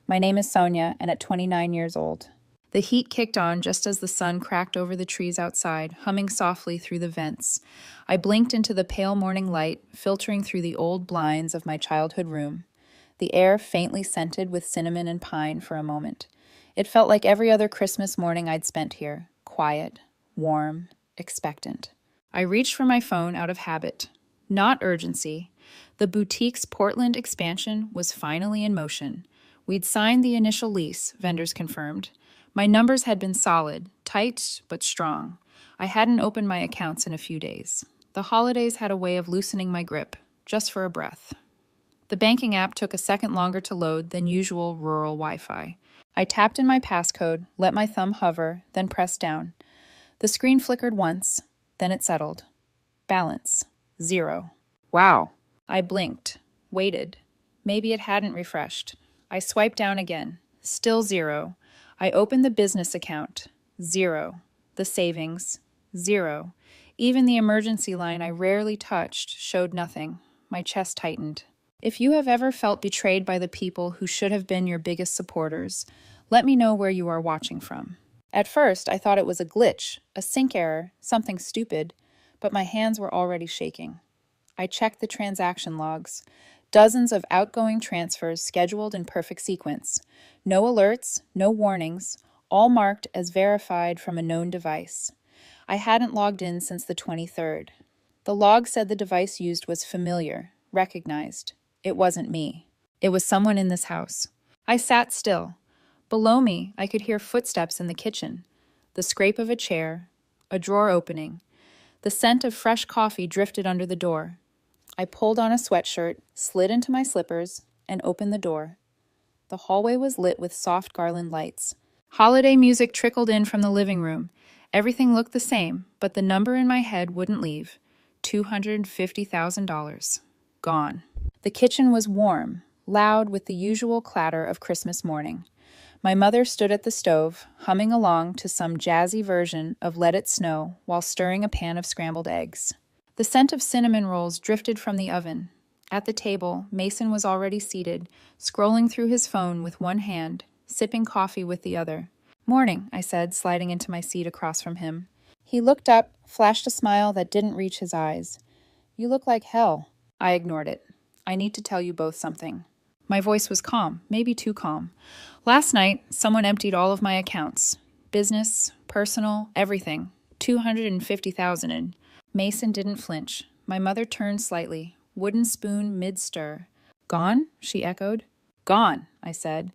My name is Sonia, and at 29 years old. The heat kicked on just as the sun cracked over the trees outside, humming softly through the vents. I blinked into the pale morning light, filtering through the old blinds of my childhood room. The air faintly scented with cinnamon and pine for a moment. It felt like every other Christmas morning I'd spent here, quiet, warm, expectant. I reached for my phone out of habit. Not urgency. The boutique's Portland expansion was finally in motion. We'd signed the initial lease, vendors confirmed. My numbers had been solid, tight but strong. I hadn't opened my accounts in a few days. The holidays had a way of loosening my grip, just for a breath. The banking app took a second longer to load than usual rural Wi-Fi. I tapped in my passcode, let my thumb hover, then pressed down. The screen flickered once, then it settled. Balance. 0. Wow. I blinked, waited. Maybe it hadn't refreshed. I swiped down again. Still 0. I opened the business account. 0. The savings. 0. Even the emergency line I rarely touched showed nothing. My chest tightened. If you have ever felt betrayed by the people who should have been your biggest supporters, let me know where you are watching from. At first, I thought it was a glitch, a sync error, something stupid, but my hands were already shaking. I checked the transaction logs. Dozens of outgoing transfers scheduled in perfect sequence. No alerts, no warnings, all marked as verified from a known device. I hadn't logged in since the 23rd. The log said the device used was familiar, recognized. It wasn't me. It was someone in this house. I sat still. Below me, I could hear footsteps in the kitchen, the scrape of a chair, a drawer opening. The scent of fresh coffee drifted under the door. I pulled on a sweatshirt, slid into my slippers, and opened the door. The hallway was lit with soft garland lights. Holiday music trickled in from the living room. Everything looked the same, but the number in my head wouldn't leave. $250,000. Gone. The kitchen was warm, loud with the usual clatter of Christmas morning. My mother stood at the stove, humming along to some jazzy version of Let It Snow while stirring a pan of scrambled eggs. The scent of cinnamon rolls drifted from the oven. At the table, Mason was already seated, scrolling through his phone with one hand, sipping coffee with the other. "Morning," I said, sliding into my seat across from him. He looked up, flashed a smile that didn't reach his eyes. "You look like hell." I ignored it. "I need to tell you both something." My voice was calm, maybe too calm. Last night, someone emptied all of my accounts. Business, personal, everything. $250,000 in. Mason didn't flinch. My mother turned slightly, wooden spoon mid-stir. "Gone?" she echoed. "Gone," I said.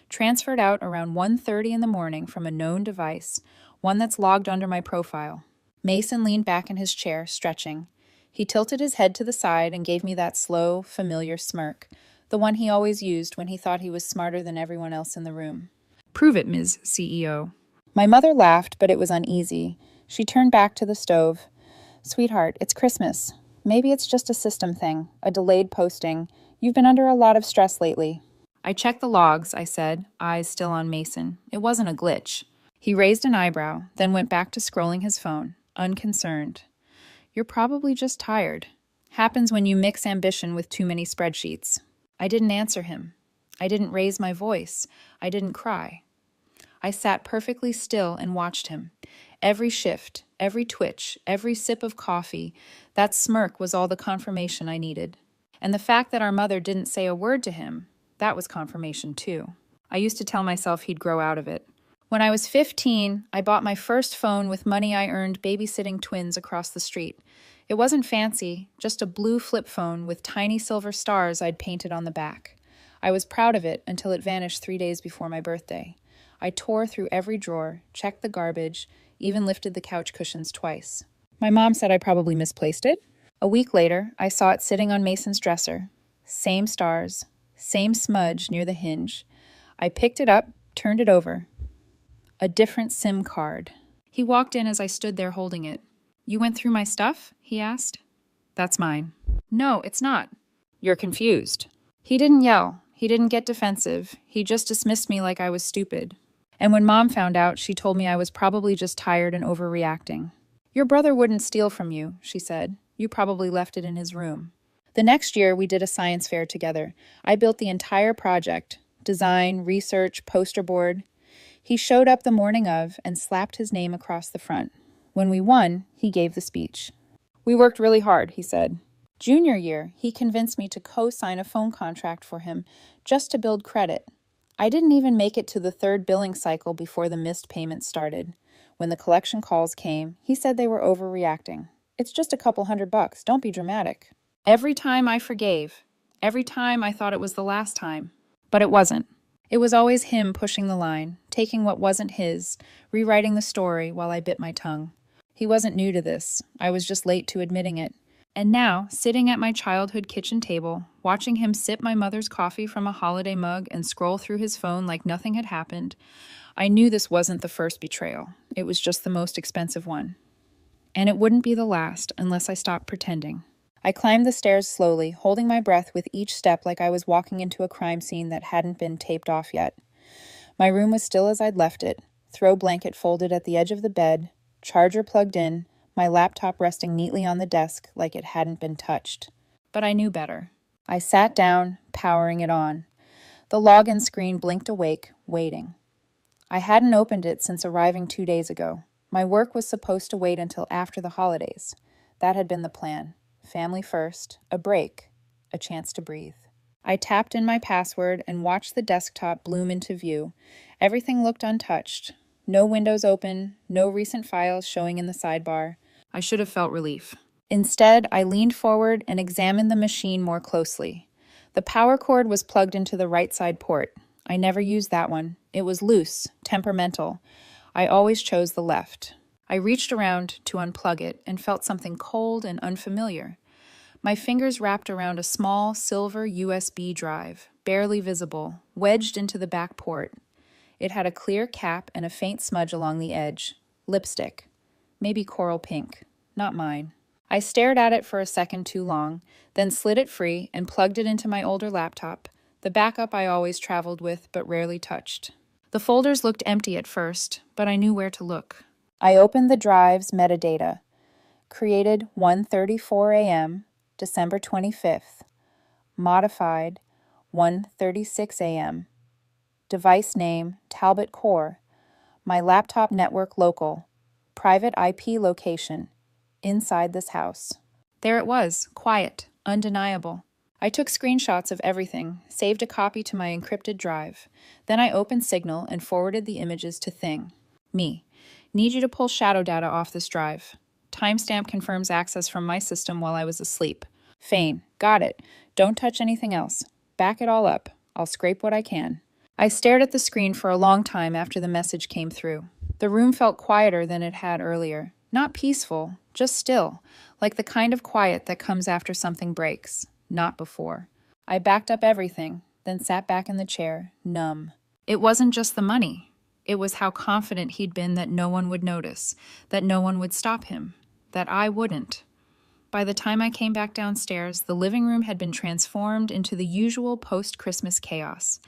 "Transferred out around 1:30 in the morning from a known device, one that's logged under my profile." Mason leaned back in his chair, stretching. He tilted his head to the side and gave me that slow, familiar smirk, the one he always used when he thought he was smarter than everyone else in the room. "Prove it, Ms. CEO." My mother laughed, but it was uneasy. She turned back to the stove. "Sweetheart, it's Christmas. Maybe it's just a system thing, a delayed posting. You've been under a lot of stress lately." "I checked the logs," I said, eyes still on Mason. "It wasn't a glitch." He raised an eyebrow, then went back to scrolling his phone, unconcerned. "You're probably just tired. Happens when you mix ambition with too many spreadsheets." I didn't answer him. I didn't raise my voice. I didn't cry. I sat perfectly still and watched him. Every shift, every twitch, every sip of coffee, that smirk was all the confirmation I needed. And the fact that our mother didn't say a word to him, that was confirmation too. I used to tell myself he'd grow out of it. When I was 15, I bought my first phone with money I earned babysitting twins across the street. It wasn't fancy, just a blue flip phone with tiny silver stars I'd painted on the back. I was proud of it until it vanished 3 days before my birthday. I tore through every drawer, checked the garbage, even lifted the couch cushions twice. My mom said I probably misplaced it. A week later, I saw it sitting on Mason's dresser. Same stars, same smudge near the hinge. I picked it up, turned it over. A different SIM card. He walked in as I stood there holding it. "You went through my stuff?" he asked. "That's mine." "No, it's not." "You're confused." He didn't yell. He didn't get defensive. He just dismissed me like I was stupid. And when Mom found out, she told me I was probably just tired and overreacting. "Your brother wouldn't steal from you," she said. "You probably left it in his room." The next year, we did a science fair together. I built the entire project. design, research, poster board. He showed up the morning of and slapped his name across the front. When we won, he gave the speech. "We worked really hard," he said. Junior year, he convinced me to co-sign a phone contract for him just to build credit. I didn't even make it to the third billing cycle before the missed payments started. When the collection calls came, he said they were overreacting. "It's just a couple $100. Don't be dramatic." Every time I forgave. Every time I thought it was the last time. But it wasn't. It was always him pushing the line, taking what wasn't his, rewriting the story while I bit my tongue. He wasn't new to this. I was just late to admitting it. And now, sitting at my childhood kitchen table, watching him sip my mother's coffee from a holiday mug and scroll through his phone like nothing had happened, I knew this wasn't the first betrayal. It was just the most expensive one. And it wouldn't be the last unless I stopped pretending. I climbed the stairs slowly, holding my breath with each step like I was walking into a crime scene that hadn't been taped off yet. My room was still as I'd left it, throw blanket folded at the edge of the bed, charger plugged in, my laptop resting neatly on the desk like it hadn't been touched. But I knew better. I sat down, powering it on. The login screen blinked awake, waiting. I hadn't opened it since arriving 2 days ago. My work was supposed to wait until after the holidays. That had been the plan. Family first, a break, a chance to breathe. I tapped in my password and watched the desktop bloom into view. Everything looked untouched. No windows open, no recent files showing in the sidebar. I should have felt relief. Instead, I leaned forward and examined the machine more closely. The power cord was plugged into the right side port. I never used that one. It was loose, temperamental. I always chose the left. I reached around to unplug it and felt something cold and unfamiliar. My fingers wrapped around a small silver USB drive, barely visible, wedged into the back port. It had a clear cap and a faint smudge along the edge. Lipstick. Maybe coral pink. Not mine. I stared at it for a second too long, then slid it free and plugged it into my older laptop, the backup I always traveled with but rarely touched. The folders looked empty at first, but I knew where to look. I opened the drive's metadata. Created 1:34 a.m., December 25th. Modified 1:36 a.m. Device name, Talbot Core. My laptop network local. Private IP location. Inside this house. There it was, quiet, undeniable. I took screenshots of everything, saved a copy to my encrypted drive. Then I opened Signal and forwarded the images to Thing. Me. Need you to pull shadow data off this drive. Timestamp confirms access from my system while I was asleep. Fane. Got it. Don't touch anything else. Back it all up. I'll scrape what I can. I stared at the screen for a long time after the message came through. The room felt quieter than it had earlier. Not peaceful, just still, like the kind of quiet that comes after something breaks, not before. I backed up everything, then sat back in the chair, numb. It wasn't just the money. It was how confident he'd been that no one would notice, that no one would stop him, that I wouldn't. By the time I came back downstairs, the living room had been transformed into the usual post-Christmas chaos.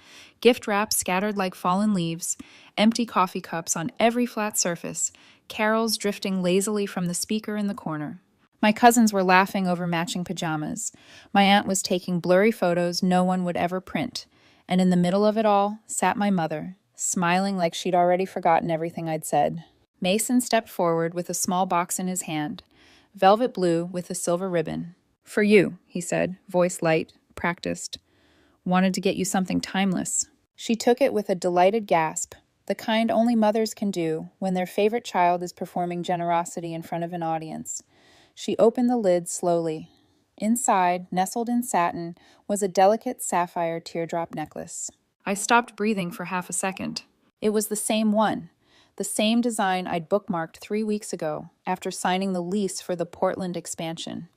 Gift wrap scattered like fallen leaves, empty coffee cups on every flat surface, carols drifting lazily from the speaker in the corner. My cousins were laughing over matching pajamas. My aunt was taking blurry photos no one would ever print. And in the middle of it all sat my mother, smiling like she'd already forgotten everything I'd said. Mason stepped forward with a small box in his hand. Velvet blue with a silver ribbon. "For you," he said, voice light, practiced. "Wanted to get you something timeless." She took it with a delighted gasp, the kind only mothers can do when their favorite child is performing generosity in front of an audience. She opened the lid slowly. Inside, nestled in satin, was a delicate sapphire teardrop necklace. I stopped breathing for half a second. It was the same one. The same design I'd bookmarked 3 weeks ago after signing the lease for the Portland expansion.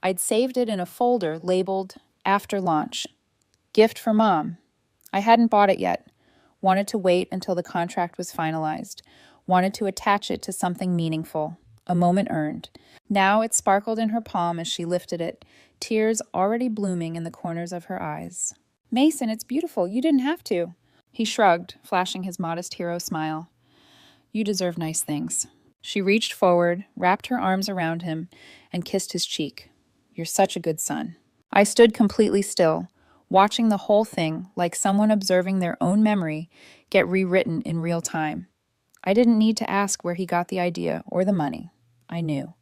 I'd saved it in a folder labeled After Launch. Gift for Mom. I hadn't bought it yet. Wanted to wait until the contract was finalized. Wanted to attach it to something meaningful. A moment earned. Now it sparkled in her palm as she lifted it, tears already blooming in the corners of her eyes. "Mason, it's beautiful. You didn't have to." He shrugged, flashing his modest hero smile. "You deserve nice things." She reached forward, wrapped her arms around him, and kissed his cheek. "You're such a good son." I stood completely still, watching the whole thing, like someone observing their own memory, get rewritten in real time. I didn't need to ask where he got the idea or the money. I knew.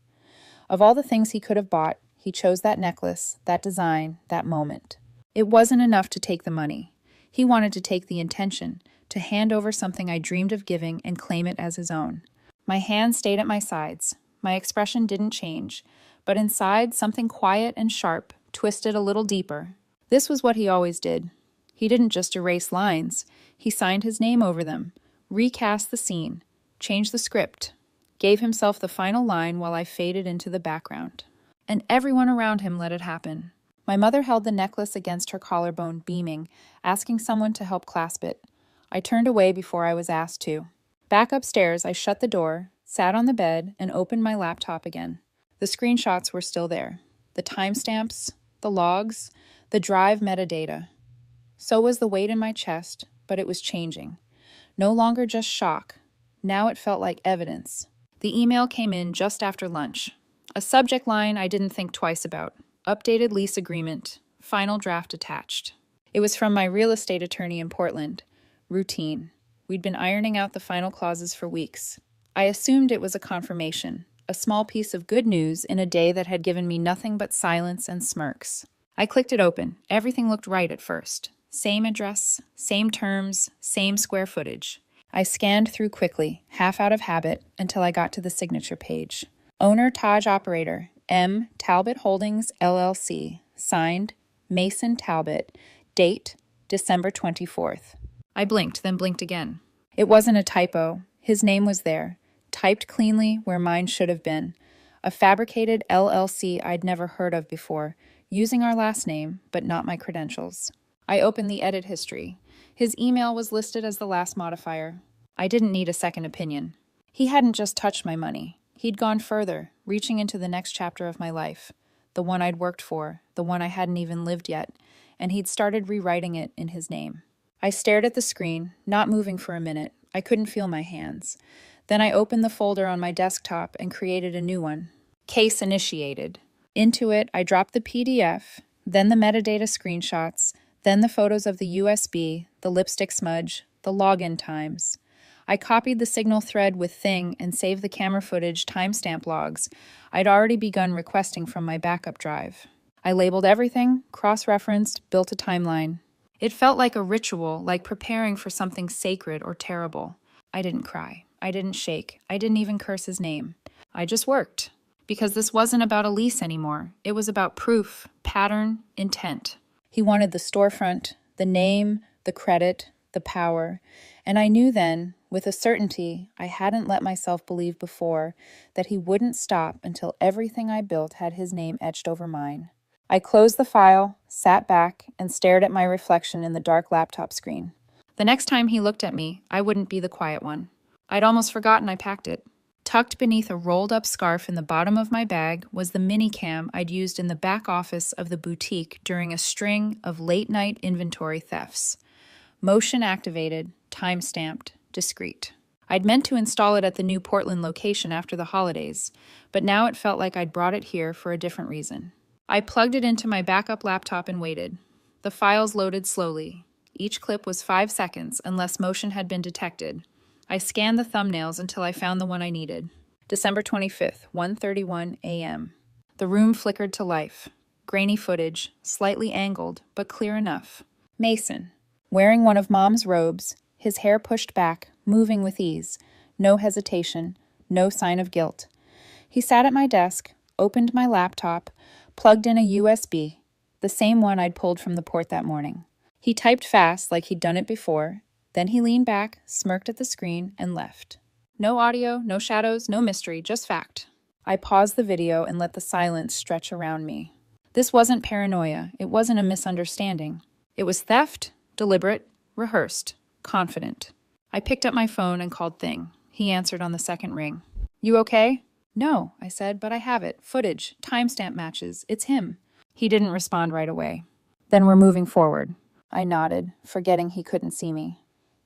Of all the things he could have bought, he chose that necklace, that design, that moment. It wasn't enough to take the money. He wanted to take the intention, to hand over something I dreamed of giving and claim it as his own. My hands stayed at my sides. My expression didn't change, but inside, something quiet and sharp twisted a little deeper. This was what he always did. He didn't just erase lines. He signed his name over them, recast the scene, changed the script, gave himself the final line while I faded into the background. And everyone around him let it happen. My mother held the necklace against her collarbone, beaming, asking someone to help clasp it. I turned away before I was asked to. Back upstairs, I shut the door, sat on the bed, and opened my laptop again. The screenshots were still there. The timestamps, the logs, the drive metadata. So was the weight in my chest, but it was changing. No longer just shock. Now it felt like evidence. The email came in just after lunch. A subject line I didn't think twice about. Updated lease agreement. Final draft attached. It was from my real estate attorney in Portland. Routine. We'd been ironing out the final clauses for weeks. I assumed it was a confirmation, a small piece of good news in a day that had given me nothing but silence and smirks. I clicked it open. Everything looked right at first. Same address, same terms, same square footage. I scanned through quickly, half out of habit, until I got to the signature page. Owner Taj Operator, M. Talbot Holdings, LLC. Signed, Mason Talbot. Date, December 24th. I blinked, then blinked again. It wasn't a typo. His name was there, typed cleanly where mine should have been. A fabricated LLC I'd never heard of before, using our last name, but not my credentials. I opened the edit history. His email was listed as the last modifier. I didn't need a second opinion. He hadn't just touched my money. He'd gone further, reaching into the next chapter of my life, the one I'd worked for, the one I hadn't even lived yet, and he'd started rewriting it in his name. I stared at the screen, not moving for a minute. I couldn't feel my hands. Then I opened the folder on my desktop and created a new one. Case initiated. Into it, I dropped the PDF, then the metadata screenshots, then the photos of the USB, the lipstick smudge, the login times. I copied the signal thread with Thing and saved the camera footage timestamp logs I'd already begun requesting from my backup drive. I labeled everything, cross-referenced, built a timeline. It felt like a ritual, like preparing for something sacred or terrible. I didn't cry. I didn't shake. I didn't even curse his name. I just worked. Because this wasn't about a lease anymore. It was about proof, pattern, intent. He wanted the storefront, the name, the credit, the power. And I knew then, with a certainty I hadn't let myself believe before, that he wouldn't stop until everything I built had his name etched over mine. I closed the file, sat back, and stared at my reflection in the dark laptop screen. The next time he looked at me, I wouldn't be the quiet one. I'd almost forgotten I packed it. Tucked beneath a rolled-up scarf in the bottom of my bag was the mini-cam I'd used in the back office of the boutique during a string of late-night inventory thefts. Motion-activated, time-stamped, discreet. I'd meant to install it at the new Portland location after the holidays, but now it felt like I'd brought it here for a different reason. I plugged it into my backup laptop and waited. The files loaded slowly. Each clip was 5 seconds, unless motion had been detected. I scanned the thumbnails until I found the one I needed. December 25th, 1:31 a.m. The room flickered to life. Grainy footage, slightly angled, but clear enough. Mason, wearing one of Mom's robes, his hair pushed back, moving with ease. No hesitation, no sign of guilt. He sat at my desk, opened my laptop, plugged in a USB, the same one I'd pulled from the port that morning. He typed fast like he'd done it before. Then he leaned back, smirked at the screen, and left. No audio, no shadows, no mystery, just fact. I paused the video and let the silence stretch around me. This wasn't paranoia. It wasn't a misunderstanding. It was theft, deliberate, rehearsed, confident. I picked up my phone and called Thing. He answered on the second ring. "You okay?" "No," I said, "but I have it. Footage, timestamp matches. It's him." He didn't respond right away. "Then we're moving forward." I nodded, forgetting he couldn't see me.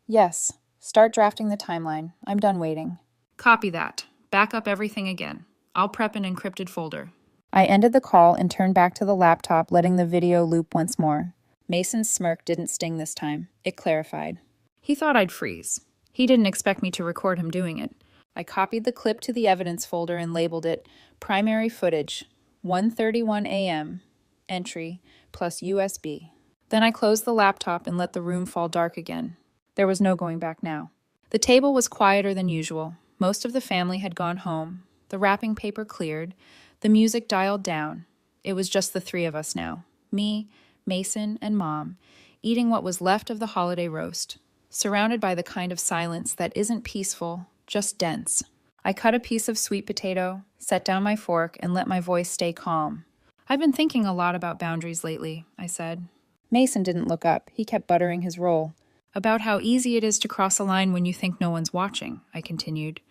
"Yes. Start drafting the timeline. I'm done waiting." "Copy that. Back up everything again. I'll prep an encrypted folder." I ended the call and turned back to the laptop, letting the video loop once more. Mason's smirk didn't sting this time. It clarified. He thought I'd freeze. He didn't expect me to record him doing it. I copied the clip to the evidence folder and labeled it Primary Footage, 1:31 a.m., entry, plus USB. Then I closed the laptop and let the room fall dark again. There was no going back now. The table was quieter than usual. Most of the family had gone home. The wrapping paper cleared. The music dialed down. It was just the three of us now. Me, Mason, and Mom, eating what was left of the holiday roast, surrounded by the kind of silence that isn't peaceful, just dense. I cut a piece of sweet potato, set down my fork, and let my voice stay calm. I've been thinking a lot about boundaries lately, I said. Mason didn't look up. He kept buttering his roll. About how easy it is to cross a line when you think no one's watching, I continued,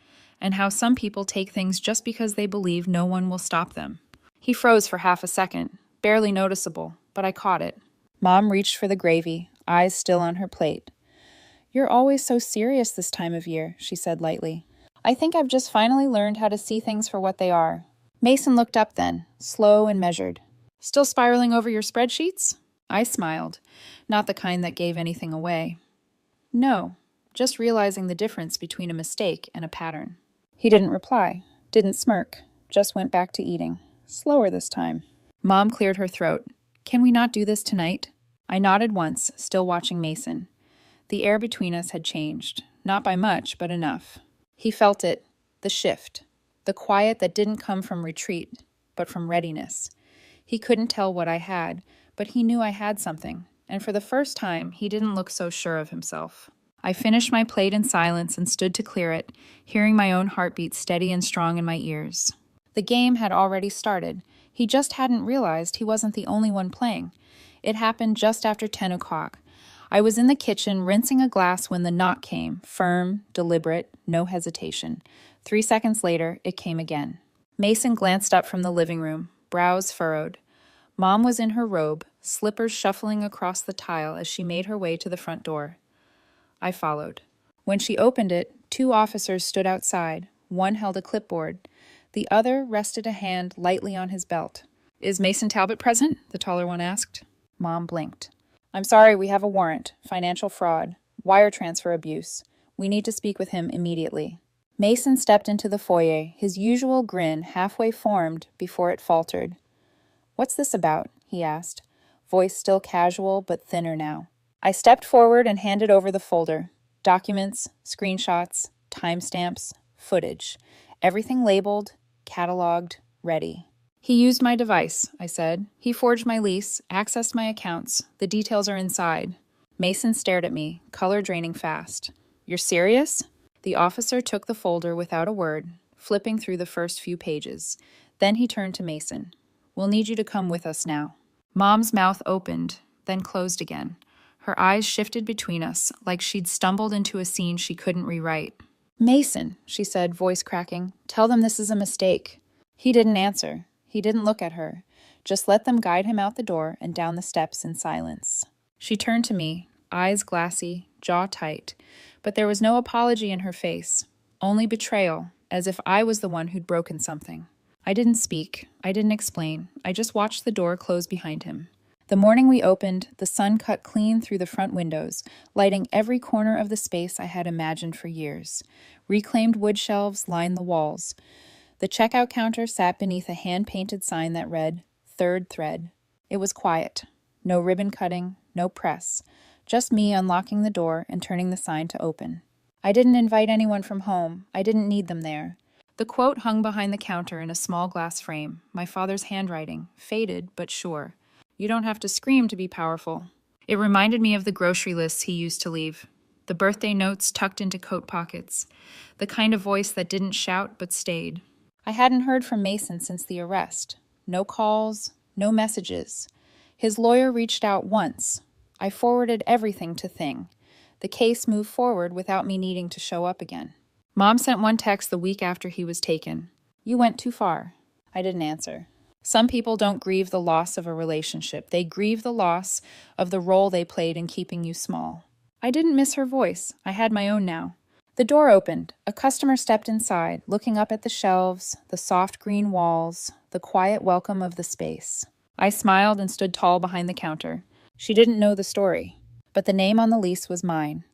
and how some people take things just because they believe no one will stop them. He froze for half a second, barely noticeable, but I caught it. Mom reached for the gravy, eyes still on her plate. You're always so serious this time of year, she said lightly. I think I've just finally learned how to see things for what they are. Mason looked up then, slow and measured. Still spiraling over your spreadsheets? I smiled, not the kind that gave anything away. No, just realizing the difference between a mistake and a pattern. He didn't reply, didn't smirk, just went back to eating. Slower this time. Mom cleared her throat. Can we not do this tonight? I nodded once, still watching Mason. The air between us had changed, not by much, but enough. He felt it, the shift, the quiet that didn't come from retreat, but from readiness. He couldn't tell what I had, but he knew I had something, and for the first time, he didn't look so sure of himself. I finished my plate in silence and stood to clear it, hearing my own heartbeat steady and strong in my ears. The game had already started. He just hadn't realized he wasn't the only one playing. It happened just after 10 o'clock. I was in the kitchen rinsing a glass when the knock came, firm, deliberate, no hesitation. 3 seconds later, it came again. Mason glanced up from the living room, brows furrowed. Mom was in her robe, slippers shuffling across the tile as she made her way to the front door. I followed. When she opened it, 2 officers stood outside. One held a clipboard. The other rested a hand lightly on his belt. Is Mason Talbot present? The taller one asked. Mom blinked. I'm sorry, we have a warrant. Financial fraud. Wire transfer abuse. We need to speak with him immediately. Mason stepped into the foyer, his usual grin halfway formed before it faltered. What's this about? He asked, voice still casual but thinner now. I stepped forward and handed over the folder. Documents, screenshots, timestamps, footage. Everything labeled, cataloged, ready. He used my device, I said. He forged my lease, accessed my accounts. The details are inside. Mason stared at me, color draining fast. You're serious? The officer took the folder without a word, flipping through the first few pages. Then he turned to Mason. We'll need you to come with us now. Mom's mouth opened, then closed again. Her eyes shifted between us, like she'd stumbled into a scene she couldn't rewrite. Mason, she said, voice cracking, tell them this is a mistake. He didn't answer. He didn't look at her. Just let them guide him out the door and down the steps in silence. She turned to me, eyes glassy, jaw tight, but there was no apology in her face, only betrayal, as if I was the one who'd broken something. I didn't speak. I didn't explain. I just watched the door close behind him. The morning we opened, the sun cut clean through the front windows, lighting every corner of the space I had imagined for years. Reclaimed wood shelves lined the walls. The checkout counter sat beneath a hand-painted sign that read, Third Thread. It was quiet. No ribbon cutting, no press. Just me unlocking the door and turning the sign to open. I didn't invite anyone from home. I didn't need them there. The quote hung behind the counter in a small glass frame, my father's handwriting, faded but sure. You don't have to scream to be powerful. It reminded me of the grocery lists he used to leave. The birthday notes tucked into coat pockets. The kind of voice that didn't shout but stayed. I hadn't heard from Mason since the arrest. No calls, no messages. His lawyer reached out once. I forwarded everything to Thing. The case moved forward without me needing to show up again. Mom sent one text the week after he was taken. You went too far. I didn't answer. Some people don't grieve the loss of a relationship. They grieve the loss of the role they played in keeping you small. I didn't miss her voice. I had my own now. The door opened. A customer stepped inside, looking up at the shelves, the soft green walls, the quiet welcome of the space. I smiled and stood tall behind the counter. She didn't know the story, but the name on the lease was mine.